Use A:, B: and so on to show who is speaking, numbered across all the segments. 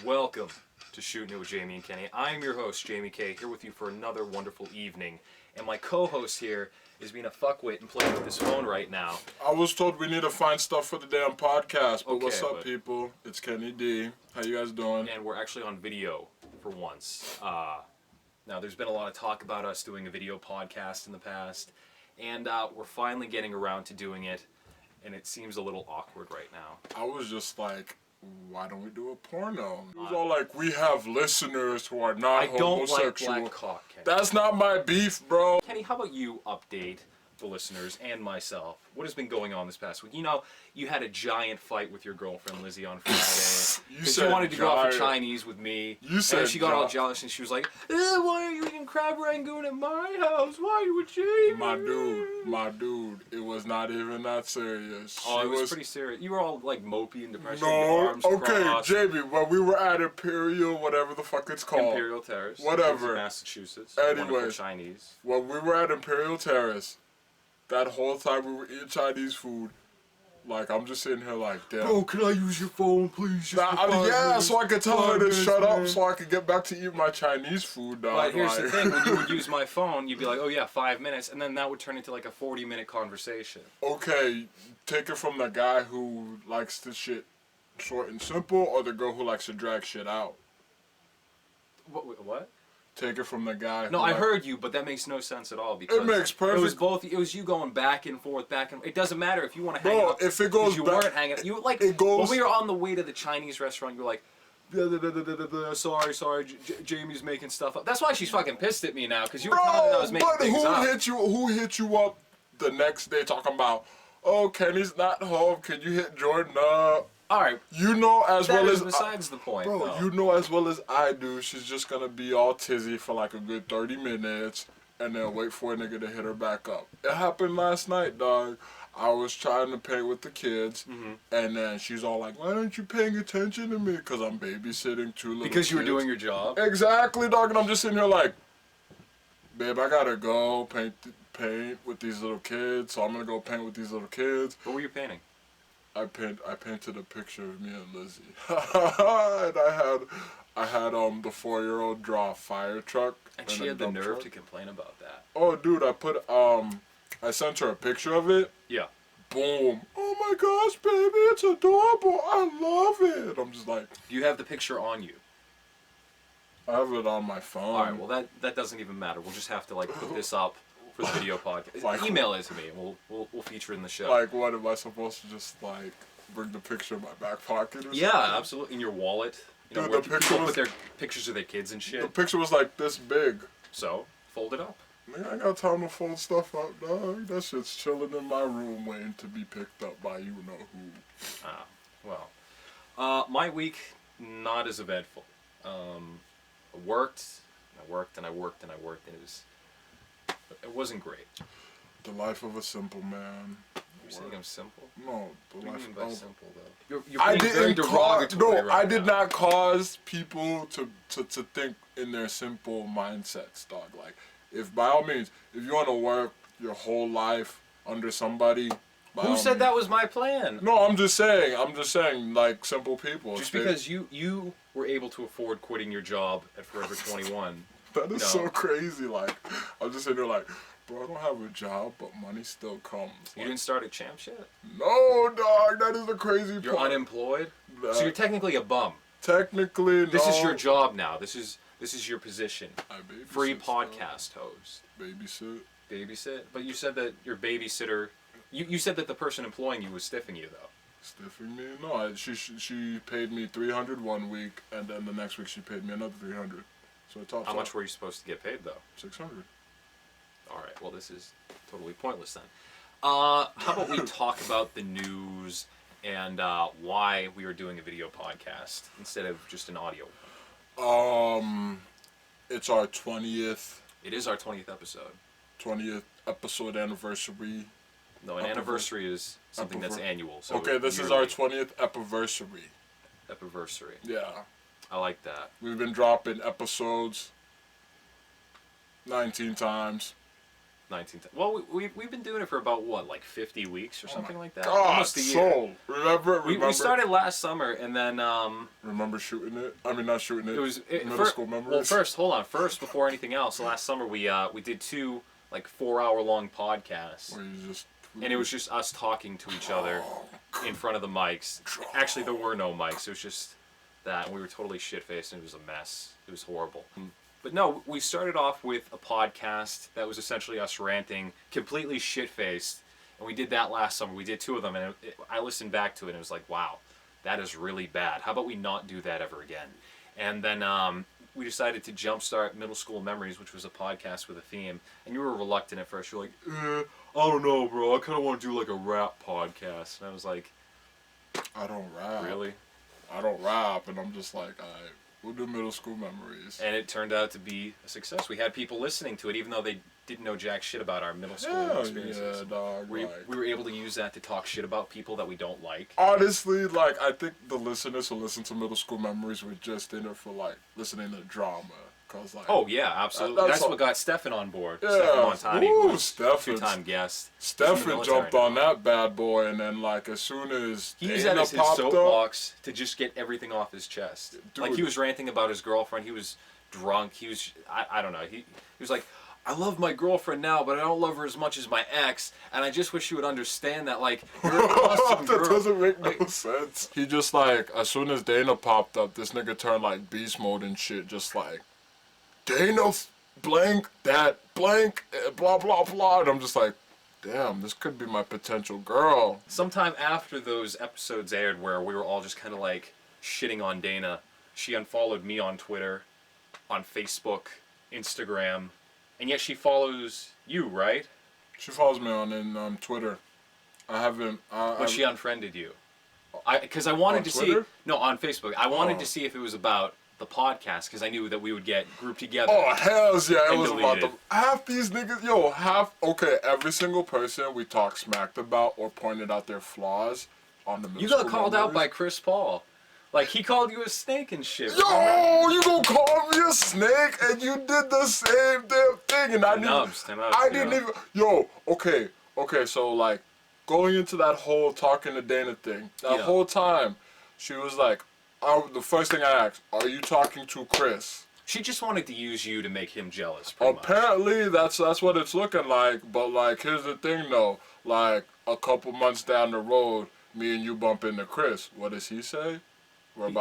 A: Welcome to Shootin' It with Jayme and Kenney. I'm your host, Jayme K, here with you for another wonderful evening. And my co-host here is being a fuckwit and playing with his phone right now.
B: I was told we need to find stuff for the damn podcast, but
A: Okay,
B: what's up, people? It's Kenny D. How you guys doing?
A: And we're actually on video for once. Now, there's been a lot of talk about us doing a video podcast in the past, and we're finally getting around to doing it, and it seems a little awkward right now.
B: I was just like, why don't we do a porno? It was all like, we have listeners who are not
A: I don't
B: homosexual.
A: like black cock, Kenny.
B: That's not my beef, bro.
A: Kenny, how about you update the listeners and myself? What has been going on this past week? You know, you had a giant fight with your girlfriend Lizzie on Friday. Because you wanted to go out for Chinese with me.
B: You said
A: and she got all jealous and she was like, why are you eating crab rangoon at my house? Why are you with Jayme?
B: My dude, it was not even that serious.
A: Oh, it was pretty serious. You were all like mopey and depressed.
B: No,
A: arms
B: okay,
A: crossed.
B: Jamie, when we were at Imperial, whatever the fuck it's called.
A: Imperial Terrace.
B: Whatever.
A: Massachusetts.
B: Anyway,
A: wonderful Chinese.
B: When we were at Imperial Terrace, that whole time we were eating Chinese food, like, I'm just sitting here like, damn.
A: Bro, can I use your phone, please? So
B: I could tell her to shut up so I could get back to eating my Chinese food, dog.
A: But here's the thing, when you would use my phone, you'd be like, oh yeah, 5 minutes, and then that would turn into like a 40-minute conversation.
B: Okay, take it from the guy who likes the shit short and simple, or the girl who likes to drag shit out.
A: What?
B: Take it from the guy who...
A: No, I heard you, but that makes no sense at all, because
B: it makes perfect...
A: it was you going back and forth, it doesn't matter if you want to hang out.
B: If it goes
A: you
B: back...
A: weren't hanging out. You, like,
B: it goes...
A: when we were on the way to the Chinese restaurant, you were like, sorry, Jamie's making stuff up. That's why she's fucking pissed at me now, because you were telling her that I was making things up.
B: Who hit you up the next day talking about, oh, Kenny's not home, can you hit Jordan up?
A: Alright.
B: You know as well as...
A: besides the point,
B: bro,
A: though.
B: You know as well as I do, she's just gonna be all tizzy for like a good 30 minutes, and then wait for a nigga to hit her back up. It happened last night, dog. I was trying to paint with the kids, and then she's all like, why aren't you paying attention to me? Because I'm babysitting two little
A: Because you were
B: kids.
A: doing your job?
B: Exactly, dog, and I'm just sitting here like, babe, I gotta go paint with these little kids, so I'm gonna go paint with these little kids.
A: What were you painting?
B: I painted a picture of me and Lizzie. And I had the 4-year-old draw a fire truck.
A: And she had the nerve to complain about that.
B: Oh, dude, I sent her a picture of it.
A: Yeah.
B: Boom. Oh my gosh, baby, it's adorable. I love it. I'm just like...
A: Do you have the picture on you?
B: I have it on my phone.
A: Alright, well that doesn't even matter. We'll just have to like put this up for the video podcast.
B: Like,
A: email it to me and we'll feature it in the show.
B: Like, what, am I supposed to just like bring the picture in my back pocket or something?
A: Yeah, absolutely. In your wallet. You know,
B: dude,
A: where
B: the picture
A: people
B: was,
A: put their pictures of their kids and shit.
B: The picture was like this big.
A: So, fold it up.
B: Man, I ain't got time to fold stuff up, dog. That shit's chilling in my room waiting to be picked up by you know who.
A: Ah, well. My week, not as eventful. I worked, and it wasn't great.
B: The life of a simple man.
A: You're saying I'm simple?
B: No, the
A: what do
B: life
A: you mean by
B: of...
A: simple, though? You're being very derogatory right
B: I did
A: now.
B: not cause people to think in their simple mindsets, dog. Like, if by all means, if you want to work your whole life under somebody...
A: Who said that was my plan?
B: No, I'm just saying, like, simple people.
A: Just because you were able to afford quitting your job at Forever 21.
B: That is so crazy, like, I'm just sitting there like... Bro, I don't have a job, but money still comes.
A: You didn't start at Champs yet?
B: No, dog. That is the crazy part.
A: You're unemployed? So you're technically a bum.
B: Technically, no.
A: This is your job now. This is your position.
B: I babysit.
A: Free podcast host.
B: Babysit.
A: Babysit? But you said that your babysitter... You said that the person employing you was stiffing you, though.
B: Stiffing me? No, she paid me $300 one week, and then the next week she paid me another $300. So it tops
A: How much were you supposed to get paid, though?
B: $600.
A: Alright, well this is totally pointless then. How about we talk about the news and why we are doing a video podcast instead of just an audio one?
B: It's our 20th...
A: It is our 20th episode.
B: 20th episode anniversary.
A: No, an anniversary is something that's annual. So
B: okay, this is our 20th epiversary.
A: Epiversary.
B: Yeah.
A: I like that.
B: We've been dropping episodes 19 times.
A: 19. Well, we've been doing it for about what, like 50 weeks or something like that.
B: God,
A: Almost a year.
B: so remember?
A: We started last summer, and then
B: remember Shooting It? I mean, not Shooting It.
A: it was
B: middle school memories.
A: Well, first, hold on. First, before anything else, last summer we did 2 like 4-hour-long podcasts,
B: Where you just
A: and it was just us talking to each other in front of the mics. Actually, there were no mics. It was just that, and we were totally shit-faced, and it was a mess. It was horrible. But no, we started off with a podcast that was essentially us ranting, completely shit-faced, and we did that last summer. We did 2 of them, and I listened back to it, and it was like, wow, that is really bad. How about we not do that ever again? And then we decided to jumpstart Middle School Memories, which was a podcast with a theme, and you were reluctant at first. You're like, I don't know, bro. I kind of want to do like a rap podcast. And I was like,
B: I don't rap.
A: really?
B: I don't rap, and I'm just like, alright, we'll do Middle School Memories.
A: And it turned out to be a success. We had people listening to it, even though they didn't know jack shit about our middle school
B: Hell
A: experiences.
B: yeah, dog.
A: We were able to use that to talk shit about people that we don't like.
B: Honestly, like, I think the listeners who listen to Middle School Memories were just in it for, like, listening to drama. Cause, like,
A: Oh, yeah, absolutely. That's what got Stefan on board. Stefan
B: yeah,
A: Montani, who was a
B: Stefan.
A: 2-time guest.
B: Stefan jumped on that bad boy, and then, like, as soon as
A: He used that
B: Dana
A: as his
B: popped up,
A: soapbox to just get everything off his chest.
B: Dude.
A: Like, he was ranting about his girlfriend. He was drunk. He was, I don't know. He was like, I love my girlfriend now, but I don't love her as much as my ex, and I just wish you would understand that, like, you're an awesome girl.
B: That doesn't make no sense. He just, like, as soon as Dana popped up, this nigga turned, like, beast mode and shit, just like, Dana blank, that blank, blah, blah, blah. And I'm just like, damn, this could be my potential girl.
A: Sometime after those episodes aired where we were all just kind of, like, shitting on Dana, she unfollowed me on Twitter, on Facebook, Instagram, and yet she follows you, right?
B: She follows me on Twitter. I haven't.
A: But she unfriended you. Because I wanted
B: On
A: to
B: Twitter?
A: see. No, on Facebook. I wanted
B: Oh.
A: to see if it was about the podcast, because I knew that we would get grouped together.
B: Oh, hells yeah, it
A: And
B: was about
A: deleted.
B: half these niggas, okay, every single person we talked smacked about or pointed out their flaws on the Middle
A: You got
B: School
A: called out by
B: Memories.
A: Chris Paul. Like, he called you a snake and shit.
B: Yo, you gonna call me a snake, and you did the same damn thing, and I didn't even. Yo, okay, so like, going into that whole talking to Dana thing, that whole time, she was like, the first thing I asked, are you talking to Chris?
A: She just wanted to use you to make him jealous, pretty much.
B: Apparently, that's what it's looking like. But like, here's the thing, though. Like, a couple months down the road, me and you bump into Chris. What does he say?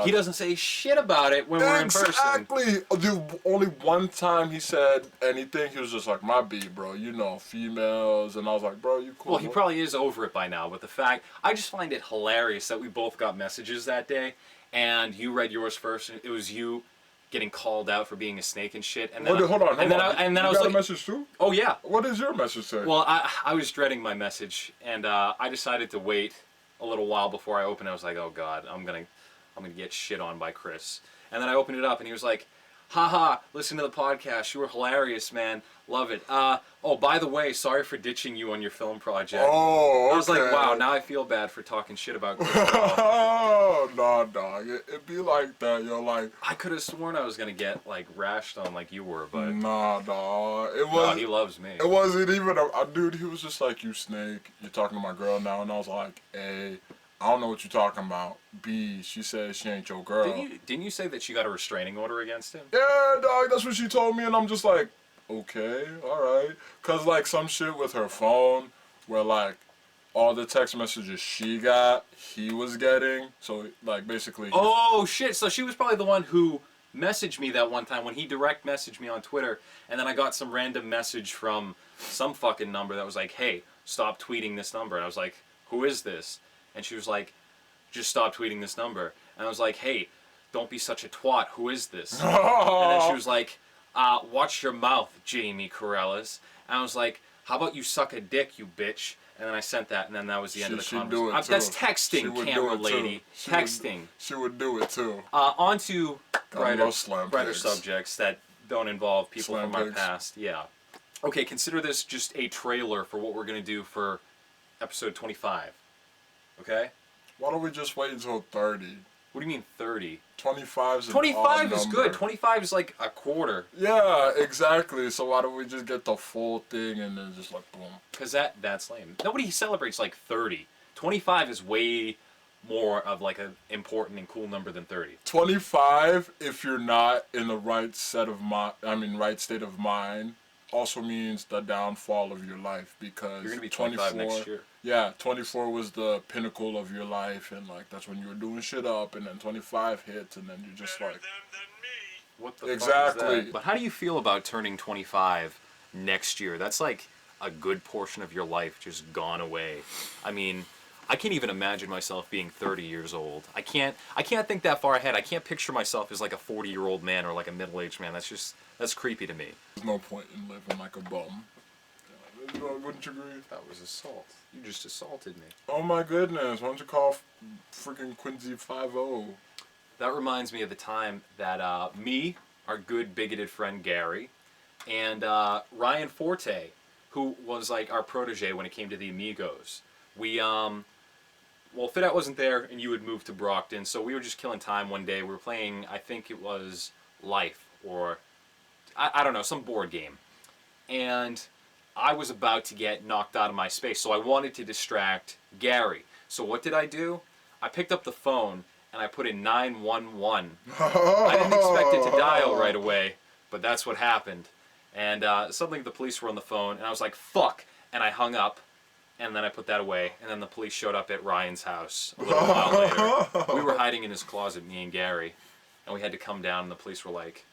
A: He doesn't say shit about it when we're in person.
B: Exactly. The only one time he said anything, he was just like, my B, bro. You know, females. And I was like, bro, you cool.
A: Well, he probably is over it by now. But the fact, I just find it hilarious that we both got messages that day, and you read yours first, and it was you getting called out for being a snake and shit. And then
B: hold on.
A: And then I was
B: got
A: like,
B: a message too?
A: oh yeah.
B: What does your message say?
A: Well, I was dreading my message, and I decided to wait a little while before I opened it. I was like, oh god, I'm gonna get shit on by Chris. And then I opened it up, and he was like, haha, listen to the podcast. You were hilarious, man. Love it. Oh, by the way, sorry for ditching you on your film project.
B: Oh, okay.
A: I was like, wow, now I feel bad for talking shit about Chris Paul.
B: Oh, nah, dog. It be like that, yo. Like,
A: I could have sworn I was going to get, like, rashed on like you were, but
B: nah, dog.
A: no, he loves me.
B: It wasn't even a dude. He was just like, you snake. You're talking to my girl now. And I was like, A, I don't know what you're talking about. B, she says she ain't your girl.
A: Didn't you say that she got a restraining order against him?
B: Yeah, dog, that's what she told me, and I'm just like, okay, alright. Cause like some shit with her phone where like all the text messages she got, he was getting. So like basically
A: Oh shit, so she was probably the one who messaged me that one time when he direct messaged me on Twitter, and then I got some random message from some fucking number that was like, hey, stop tweeting this number. And I was like, who is this? And she was like, just stop tweeting this number. And I was like, hey, don't be such a twat. Who is this? And then she was like, watch your mouth, Jayme Corellas. And I was like, how about you suck a dick, you bitch? And then I sent that, and then that was the end of the conversation. That's texting, camera lady. Texting.
B: She would do it too.
A: On to brighter
B: pigs.
A: subjects that don't involve people
B: Slam
A: from our
B: pigs.
A: past. Yeah. Okay, consider this just a trailer for what we're going to do for episode 25. Okay?
B: Why don't we just wait until 30?
A: What do you mean 30?
B: 25 is an
A: 25
B: odd
A: is
B: number.
A: good. 25 is like a quarter.
B: Yeah, exactly. So why don't we just get the full thing and then just like boom?
A: Because that's lame. Nobody celebrates like 30. 25 is way more of like an important and cool number than 30.
B: 25, if you're not in the right right state of mind, also means the downfall of your life, because
A: You're gonna be 25 next year.
B: Yeah, 24 was the pinnacle of your life, and like that's when you were doing shit up, and then 25 hits, and then you're just like,
A: What the
B: exactly.
A: fuck is that? But how do you feel about turning 25 next year? That's like a good portion of your life just gone away. I mean, I can't even imagine myself being 30 years old. I can't think that far ahead. I can't picture myself as like a 40-year-old man or like a middle-aged man. That's creepy to me.
B: There's no point in living like a bum. Wouldn't you agree?
A: That was assault. You just assaulted me.
B: Oh my goodness, why don't you call freaking Quincy 5-0?
A: That reminds me of the time that me, our good bigoted friend Gary, and Ryan Forte, who was like our protege when it came to the Amigos, we well, Fitout wasn't there, and you had moved to Brockton, so we were just killing time one day. We were playing, I think it was Life, or I don't know, some board game, and I was about to get knocked out of my space, so I wanted to distract Gary. So what did I do? I picked up the phone and I put in 911. I didn't expect it to dial right away, but that's what happened. And suddenly the police were on the phone, and I was like, fuck, and I hung up, and then I put that away, and then the police showed up at Ryan's house a little while later. We were hiding in his closet, me and Gary, and we had to come down, and the police were like,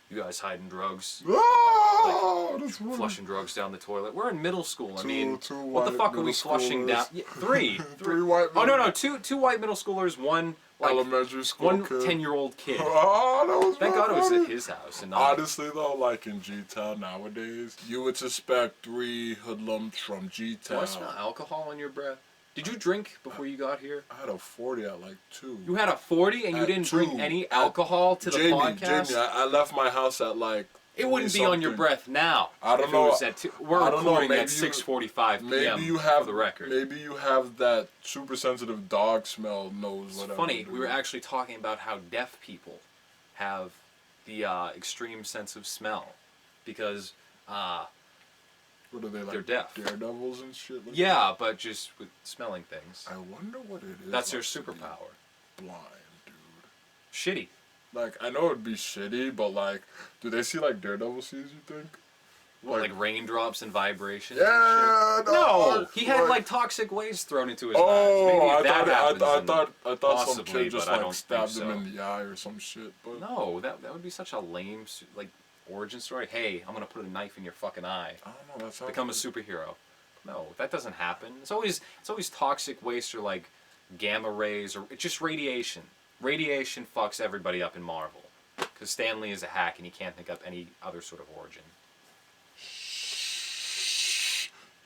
A: you guys hiding drugs?
B: That's funny.
A: Flushing drugs down the toilet. We're in middle school. I
B: Two
A: mean,
B: white
A: what the fuck are we
B: middle
A: flushing
B: schoolers.
A: down? Yeah, three.
B: Three white
A: Oh, no,
B: middle-
A: two white middle schoolers, one like
B: elementary school
A: one
B: kid.
A: 10-year-old kid.
B: Oh, that was
A: Thank
B: real
A: God it was
B: funny.
A: at his house and not.
B: Honestly though, like in G-Town nowadays, you would suspect 3 hoodlums from G-Town.
A: Do I smell alcohol on your breath? Did you drink before you got here?
B: I had a 40 at like 2.
A: You had a 40 and you
B: At
A: didn't bring
B: 2.
A: any alcohol to the
B: Jayme,
A: podcast?
B: I left my house at like
A: It wouldn't be on your
B: 3-something.
A: breath now.
B: I don't
A: if
B: know.
A: It was at we're
B: I don't know,
A: recording
B: maybe
A: at
B: you-
A: 6:45 p.m.
B: Maybe you have
A: for the record.
B: Maybe you have that super sensitive dog smell nose.
A: It's
B: Whatever.
A: funny.
B: dude.
A: We were actually talking about how deaf people have the extreme sense of smell because
B: What are they like?
A: they're deaf.
B: Daredevils and shit. Like
A: Yeah,
B: that?
A: but just with smelling things.
B: I wonder what it is.
A: That's their
B: like to be
A: superpower.
B: Blind, dude.
A: Shitty.
B: Like I know it'd be shitty, but like, do they see like Daredevil sees? You think?
A: What, like raindrops and vibrations.
B: Yeah.
A: And shit? No,
B: dog,
A: he had like toxic waste thrown into his eyes.
B: Oh,
A: Maybe
B: I
A: if that happens,
B: thought some
A: possibly,
B: kid just
A: but I
B: like
A: don't
B: stabbed
A: think
B: him
A: so.
B: in the eye or some shit. But
A: No, that would be such a lame like origin story. Hey, I'm gonna put a knife in your fucking eye.
B: I don't know. That sounds
A: Become a superhero. No, that doesn't happen. It's always toxic waste or like gamma rays or it's just radiation. Radiation fucks everybody up in Marvel because Stan Lee is a hack and he can't think up any other sort of origin.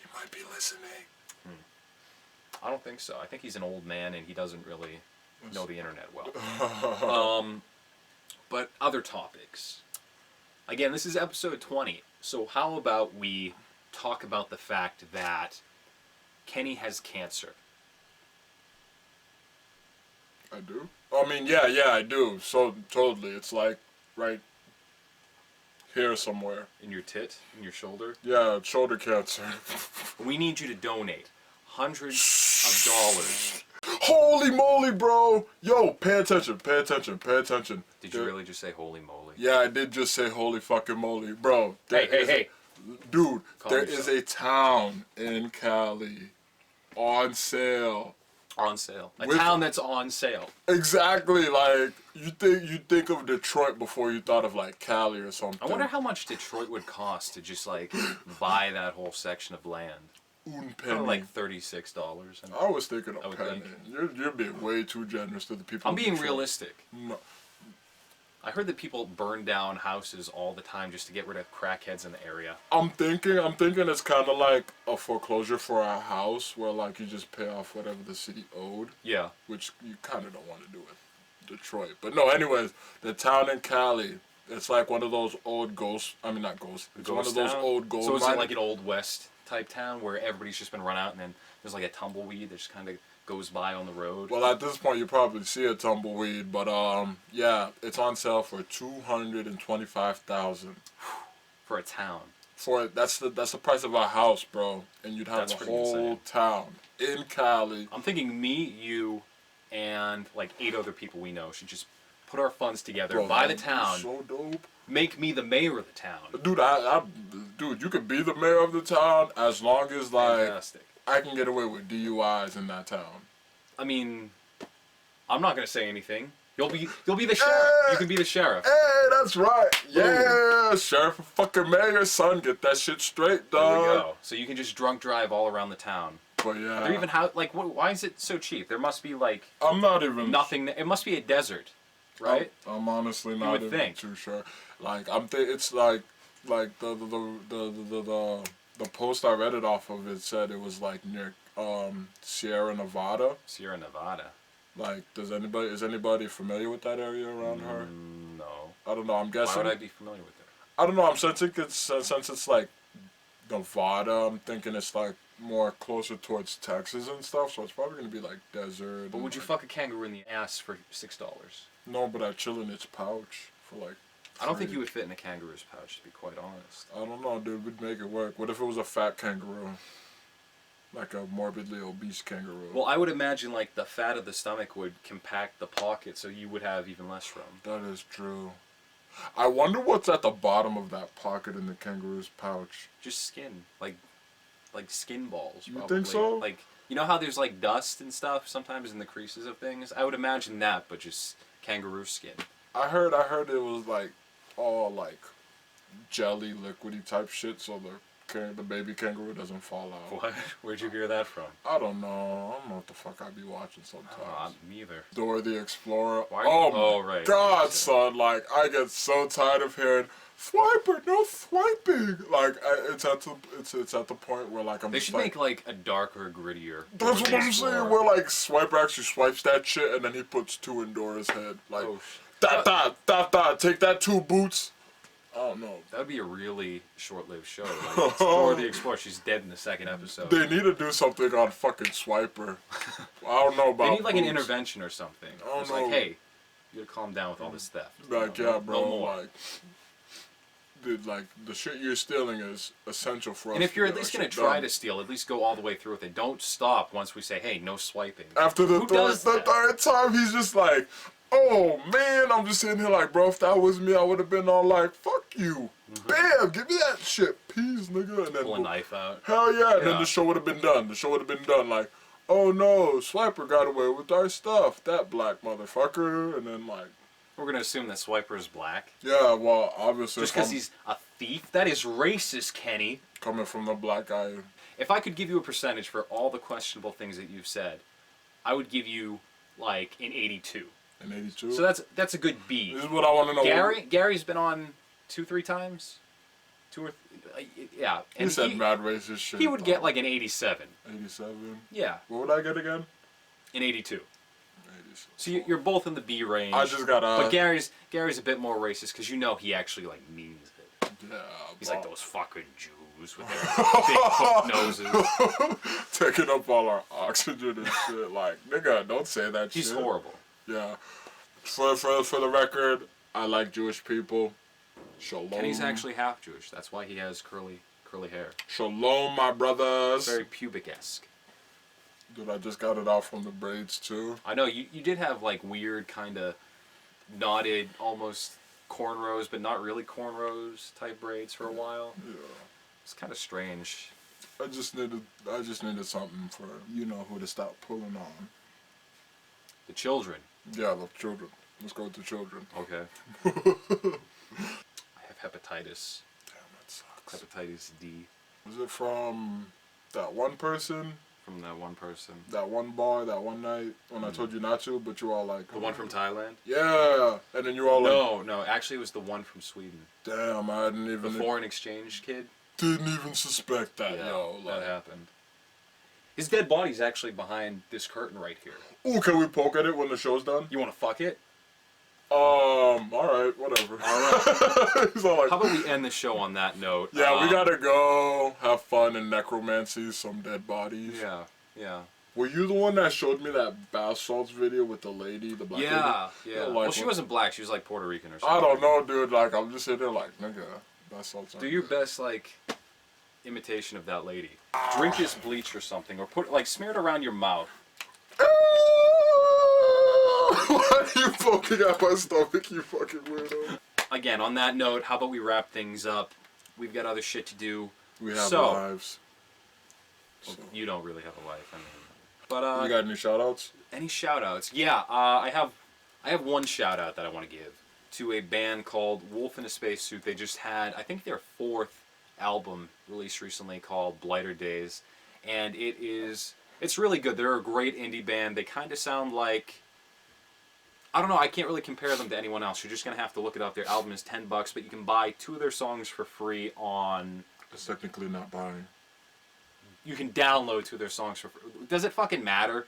B: You might be listening.
A: I don't think so. I think he's an old man and he doesn't really know the internet well. But other topics. Again, this is episode 20. So how about we talk about the fact that Kenny has cancer?
B: I do. I mean, yeah, I do. So totally, it's like right here somewhere.
A: In your tit? In your shoulder?
B: Yeah, shoulder cancer.
A: We need you to donate hundreds of dollars.
B: Holy moly, bro! Yo, pay attention, pay attention, pay attention.
A: Did you really just say holy moly?
B: Yeah, I did just say holy fucking moly, bro.
A: Hey.
B: Dude,
A: Calm
B: there
A: yourself.
B: is a town in Cali on sale.
A: On sale. A
B: With-
A: town that's on sale.
B: Exactly, like you think of Detroit before you thought of like Cali or something.
A: I wonder how much Detroit would cost to just like buy that whole section of land.
B: Un
A: Probably
B: penny.
A: like $36. And
B: I was thinking
A: I
B: a
A: would
B: penny.
A: think.
B: You're being way too generous to the people.
A: I'm
B: of
A: being
B: Detroit.
A: realistic.
B: No.
A: I heard that people burn down houses all the time just to get rid of crackheads in the area.
B: I'm thinking it's kind of like a foreclosure for a house where like you just pay off whatever the city owed,
A: Yeah.
B: which you kind of don't want to do with Detroit. But no, anyways, the town in Cali, it's like one of those old ghost. I mean, not ghost. It's one of those
A: town?
B: old gold.
A: So is it
B: mine-
A: like an old west type town where everybody's just been run out and then there's like a tumbleweed that just kind of goes by on the road.
B: Well, at this point, you probably see a tumbleweed, but yeah, it's on sale for $225,000
A: For a town.
B: That's the price of a house, bro, and you'd have
A: That's
B: a
A: pretty
B: whole
A: insane.
B: town in Cali.
A: I'm thinking me, you, and like 8 other people we know should just put our funds together,
B: Bro,
A: buy the
B: that'd be
A: town,
B: so dope.
A: make me the mayor of the town.
B: Dude, you could be the mayor of the town as long as like
A: Fantastic.
B: I can get away with DUIs in that town.
A: I mean, I'm not gonna say anything. You'll be the sheriff. You can be the sheriff.
B: Hey, that's right. Yeah, sheriff and fucking mayor, son, get that shit straight,
A: There
B: dog.
A: we go. So you can just drunk drive all around the town.
B: But yeah,
A: They're even why is it so cheap? There must be like
B: I'm not even
A: nothing. It must be a desert, right?
B: I'm honestly not
A: would
B: even
A: think.
B: too sure. Like it's like the post I read it off of. It said it was like near Sierra Nevada.
A: Sierra Nevada.
B: Like, is anybody familiar with that area around her?
A: No.
B: I don't know. I'm guessing.
A: Why would I be familiar with it?
B: I don't know. I'm sensing since it's like Nevada. I'm thinking it's like more closer towards Texas and stuff. So it's probably gonna be like desert.
A: But would you fuck a kangaroo in the ass for $6?
B: No, but I chill in its pouch for like.
A: I don't think
B: free.
A: you would fit in a kangaroo's pouch, to be quite honest.
B: I don't know, dude. We'd make it work. What if it was a fat kangaroo? Like a morbidly obese kangaroo.
A: Well, I would imagine like the fat of the stomach would compact the pocket, so you would have even less room.
B: That is true. I wonder what's at the bottom of that pocket in the kangaroo's pouch.
A: Just skin, like skin balls.
B: You
A: Probably.
B: think so?
A: Like, you know how there's like dust and stuff sometimes in the creases of things. I would imagine that, but just kangaroo skin.
B: I heard it was like all like jelly, liquidy type shit, so the baby kangaroo doesn't fall out.
A: What? Where'd you hear that from?
B: I don't know. I don't know what the fuck I be watching sometimes.
A: Neither.
B: Dora the Explorer.
A: Why are
B: Oh,
A: you- right.
B: God, son! Like I get so tired of hearing swiper, no swiping. Like it's at the point where like I'm.
A: They
B: just
A: should
B: like,
A: make like a darker, grittier.
B: That's
A: Dora
B: what
A: the
B: I'm
A: Explorer.
B: saying. Where like Swiper actually swipes that shit and then he puts 2 in Dora's head. Like,
A: Oh,
B: take that 2 boots. I don't know.
A: That would be a really short-lived show. Like, it's Dora the Explorer. She's dead in the 2nd episode.
B: They need to do something on fucking Swiper. I don't know about.
A: They need like an
B: boots.
A: intervention or something.
B: don't
A: It's
B: know.
A: like, hey, you gotta calm down with all this theft.
B: Like,
A: No,
B: yeah,
A: no
B: bro.
A: more.
B: Like, dude, like the shit you're stealing is essential for us.
A: And if you're
B: to
A: at
B: get
A: least
B: our
A: gonna
B: shit
A: try
B: done.
A: to steal, at least go all the way through with it. Don't stop once we say, hey, no swiping.
B: After the
A: Who does that?
B: third time, he's just like, oh man, I'm just sitting here like, bro, if that was me, I would have been all like, fuck you. Bam, give me that shit, peace, nigga. And then
A: Pull a knife out.
B: hell yeah, and then
A: Yeah.
B: the show would have been done. The show would have been done like, oh no, Swiper got away with our stuff, that black motherfucker. And then like,
A: We're gonna assume that Swiper is black.
B: yeah, well, obviously,
A: Just because he's a thief? That is racist, Kenny.
B: coming from the black guy.
A: If I could give you a percentage for all the questionable things that you've said, I would give you like an 82.
B: In 82.
A: So that's a good B.
B: This is what I want to know.
A: Gary's been on 2-3 times, 2 or yeah.
B: He
A: And
B: said mad racist shit.
A: he would get like an 87.
B: 87.
A: Yeah,
B: What would I get again?
A: an 82.
B: 87.
A: So you're both in the B range.
B: I just got
A: But Gary's a bit more racist because you know he actually like means it.
B: Yeah.
A: He's like those fucking Jews with their big hook noses.
B: taking up all our oxygen and shit. Like, nigga, don't say that shit.
A: He's horrible.
B: Yeah. For the record, I like Jewish people. Shalom.
A: Kenny's actually half Jewish. That's why he has curly hair.
B: Shalom, my brothers.
A: Very pubic-esque.
B: Dude, I just got it out from the braids too.
A: I know you did have like weird kind of knotted, almost cornrows, but not really cornrows type braids for a while.
B: Yeah.
A: It's kind of strange.
B: I just needed something for you know who to stop pulling on.
A: The children.
B: Yeah, the children. Let's go with the children.
A: Okay. I have hepatitis.
B: Damn, that sucks.
A: Hepatitis D
B: Was it from that one person,
A: from that one person.
B: that one bar, that one night when I told you not to, but you were all like,
A: The one from Thailand?
B: yeah, and then you all like,
A: No. Actually, it was the one from Sweden.
B: damn, I
A: The
B: didn't
A: foreign exchange kid.
B: even suspect that,
A: Yeah,
B: yo.
A: that
B: Like,
A: happened. His dead body's actually behind this curtain right here.
B: ooh, can we poke at it when the show's done?
A: You want to fuck it?
B: All right, whatever. All right. He's all like,
A: How about we end the show on that note?
B: yeah, we gotta go have fun and necromancy some dead bodies.
A: Yeah. Yeah.
B: Were you the one that showed me that bath salts video with the lady, the black lady?
A: Yeah.
B: Like,
A: Well, she wasn't black. She was like Puerto Rican or something.
B: I don't know, dude. Like, I'm just sitting there like, nigga, bath salts.
A: Do your best, like, imitation of that lady. Drink this bleach or something, or smear it around your mouth.
B: Why are you poking at my stomach, you fucking weirdo?
A: Again, on that note, how about we wrap things up? We've got other shit to do.
B: We have lives.
A: Well, you don't really have a life, I mean. But
B: you got any shout-outs?
A: Any shout-outs? Yeah, I have one shout-out that I want to give to a band called Wolf in a Spacesuit. They just had, I think, their 4th album released recently called Blighter Days, and it's really good. They're a great indie band. They kind of sound like, I don't know, I can't really compare them to anyone else. You're just going to have to look it up. Their album is $10, but you can buy 2 of their songs for free on...
B: It's technically not buying.
A: You can download 2 of their songs for free. Does it fucking matter?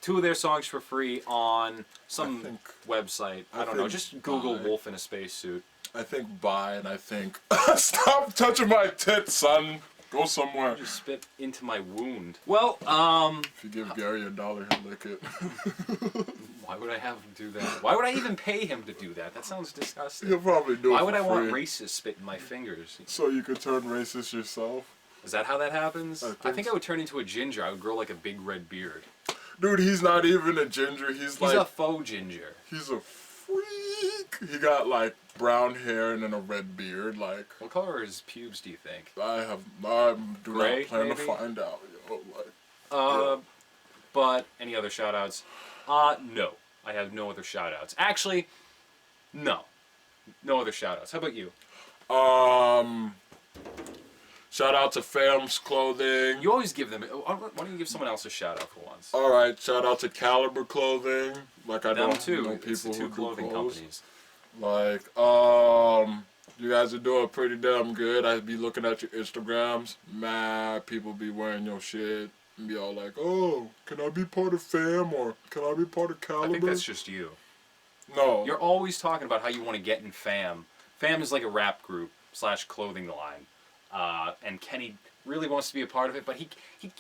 A: 2 of their songs for free on some website. I don't know. Just Google Wolf in a Spacesuit.
B: I think buy, and I think... Stop touching my tits, son! Go somewhere.
A: You just spit into my wound. Well,
B: If you give Gary $1, he'll lick it.
A: Why would I have him do that? Why would I even pay him to do that? That sounds disgusting.
B: He'll probably do it
A: Why
B: for
A: would I want
B: free.
A: racist spit in my fingers?
B: So you could turn racist yourself?
A: Is that how that happens?
B: I
A: think I would turn into a ginger. I would grow like a big red beard.
B: Dude, he's not even a ginger. He's like...
A: He's a faux ginger.
B: He's a freak. He got like brown hair and then a red beard. Like...
A: What color are his pubes, do you think?
B: I do
A: Gray,
B: not plan
A: maybe?
B: to find out. Yo, like,
A: yeah. But any other shout-outs? No. I have no other shout-outs. Actually, no. No other shout-outs. How about you?
B: Shout out to Fam's Clothing.
A: You always give them... Why don't you give someone else a shout-out for once?
B: Alright, shout out to Caliber Clothing. Like, I
A: Them
B: don't
A: too.
B: know
A: It's the
B: people
A: 2
B: who do
A: clothing
B: clothes.
A: companies.
B: Like, you guys are doing pretty damn good. I be looking at your Instagrams. Mad people be wearing your shit. And be all like, oh, can I be part of Fam? Or can I be part of Caliber?
A: I think that's just you.
B: No.
A: You're always talking about how you want to get in Fam. Fam is like a rap group / clothing line. And Kenny really wants to be a part of it, but he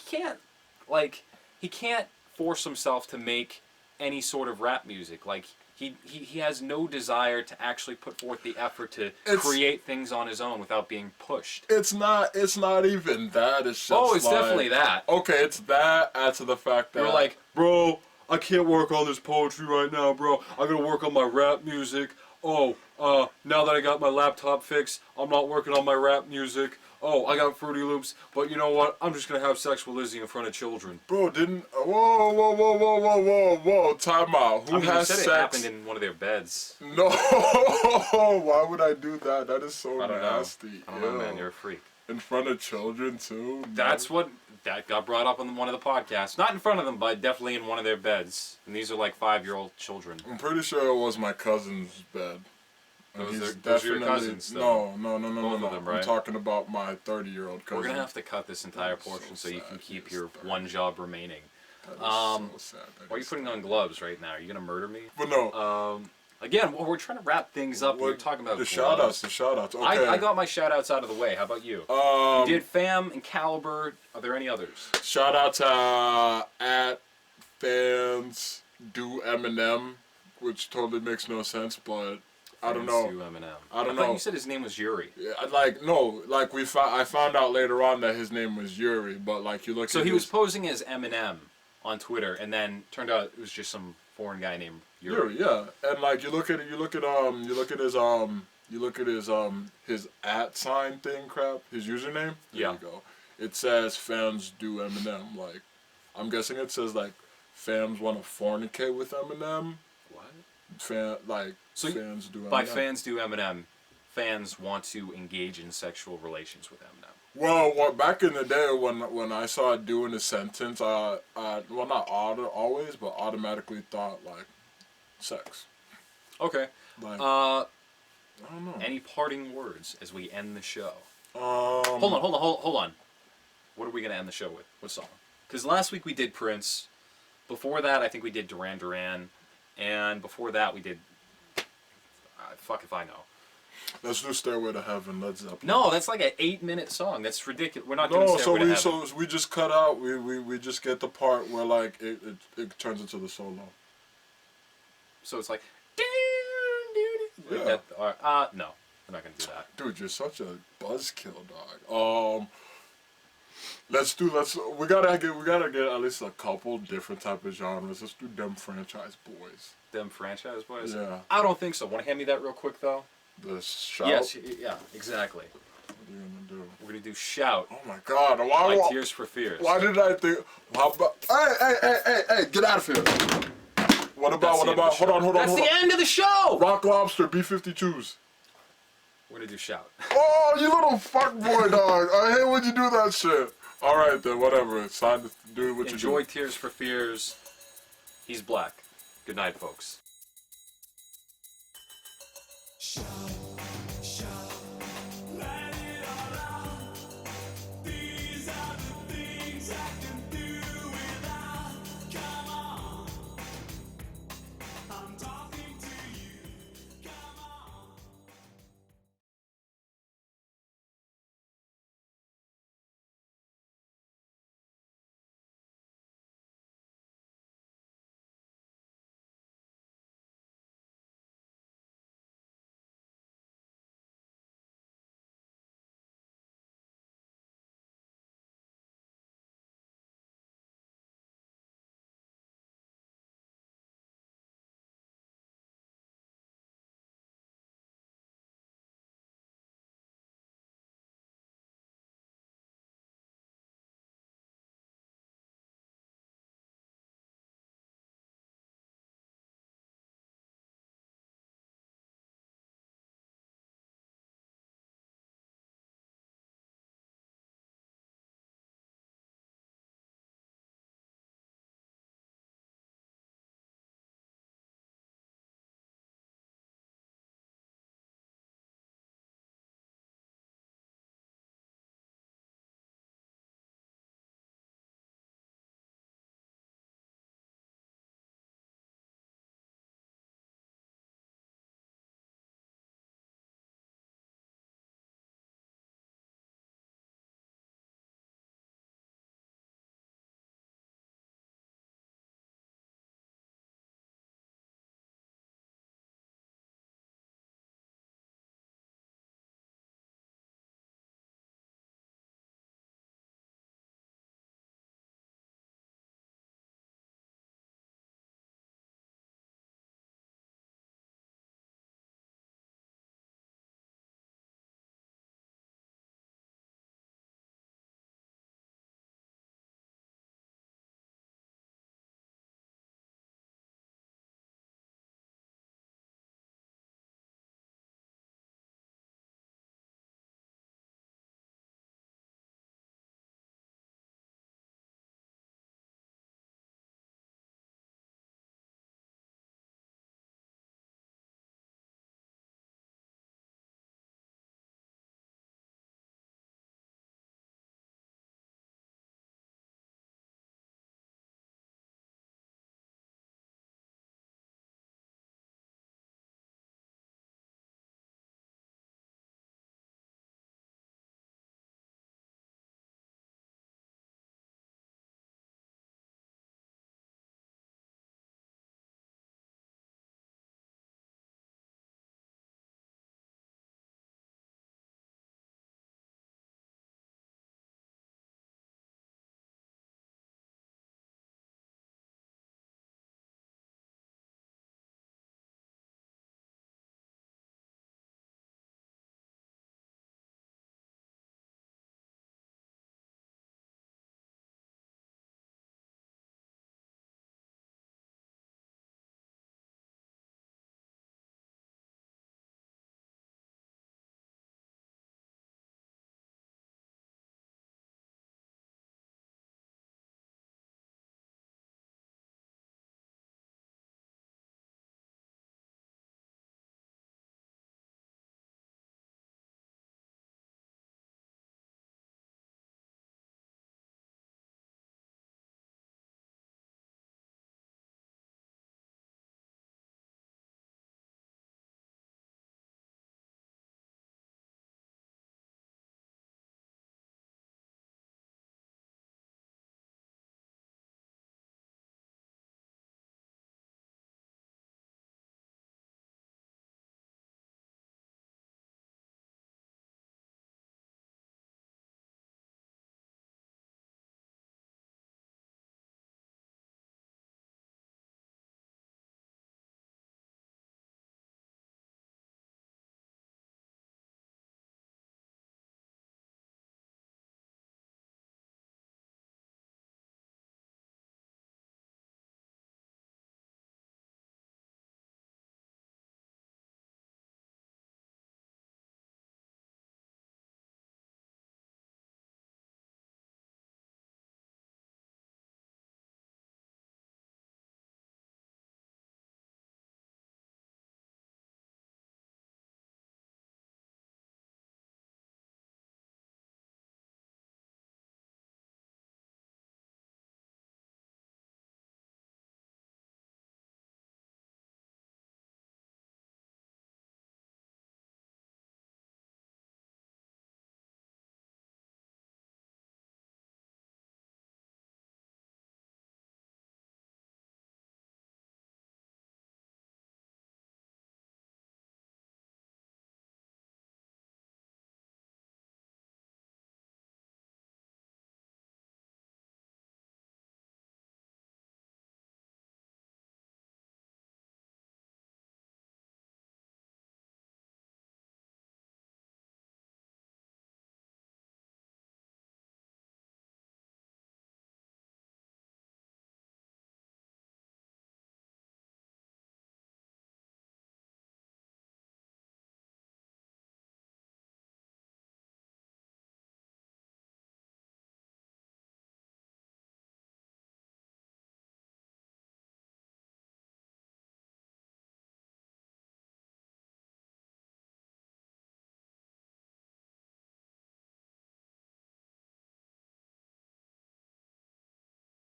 A: can't, like, he can't force himself to make any sort of rap music. Like, he has no desire to actually put forth the effort to create things on his own without being pushed.
B: It's not even that. It's just
A: it's definitely that.
B: Okay, it's that. Add to the fact that
A: You're like, bro, I can't work on this poetry right now, bro. I gotta work on my rap music. Oh, now that I got my laptop fixed, I'm not working on my rap music. Oh, I got Fruity Loops, but you know what? I'm just gonna have sex with Lizzie in front of children.
B: Bro, whoa, time out. Who has
A: you said
B: sex?
A: It happened in one of their beds.
B: No, why would I do that? That is so nasty.
A: I don't know, man. You're a freak.
B: In front of children, too?
A: That's what... That got brought up on one of the podcasts. Not in front of them, but definitely in one of their beds. And these are like 5-year-old children.
B: I'm pretty sure it was my cousin's bed.
A: Those are your cousins, though.
B: No.
A: Both of them, right?
B: I'm talking about my 30-year-old cousin.
A: We're going to have to cut this entire portion so you can keep your one job remaining.
B: That is so sad.
A: Why are you putting on gloves right now? Are you going to murder me?
B: But no.
A: Again, we're trying to wrap things up. We're talking about
B: the shout-outs. Okay.
A: I got my shout-outs out of the way. How about you? You did Fam and Caliber. Are there any others?
B: Shout out to at fans do Eminem, which totally makes no sense, but I don't know.
A: I thought you said his name was Yuri.
B: Yeah, I found out later on that his name was Yuri, but like you look.
A: So he was posing as Eminem on Twitter, and then turned out it was just some foreign guy named Yuri.
B: Yeah, and like you look at his @ sign thing, crap, his username. There you go. It says fans do Eminem. Like, I'm guessing it says like fans want to fornicate with Eminem.
A: What?
B: Fans do Eminem.
A: By fans do Eminem, fans want to engage in sexual relations with Eminem.
B: Well, back in the day when I saw it doing a sentence, not always, but automatically thought like sex.
A: Okay.
B: Like, I don't know.
A: Any parting words as we end the show?
B: Hold
A: on. What are we gonna end the show with? What song? Because last week we did Prince. Before that, I think we did Duran Duran, and before that we did. Fuck if I know.
B: Let's do Stairway to Heaven. Led Zeppelin.
A: No, that's like an 8-minute song. That's ridiculous. We're not doing
B: No,
A: Stairway to Heaven.
B: so we just cut out. We just get the part where like it turns into the solo.
A: So it's like.
B: Yeah.
A: No, we're not gonna do that.
B: Dude, you're such a buzzkill, dog. We gotta get at least a couple different type of genres. Let's do them franchise boys.
A: Them franchise boys.
B: Yeah.
A: I don't think so. Want to hand me that real quick though?
B: The Shout.
A: Yes. Yeah. Exactly.
B: What are you gonna do?
A: We're gonna do Shout
B: Oh my God!
A: by Tears for Fears.
B: Why did I think? How about? Hey! Get out of here! What about? Hold on.
A: That's the end of the show.
B: Rock Lobster B-52s.
A: We're gonna do Shout.
B: Oh, you little fuckboy, dog! I hate when you do that shit. All right then, whatever. It's time to do what you do.
A: Enjoy Tears for Fears. He's black. Good night, folks.
C: Shout.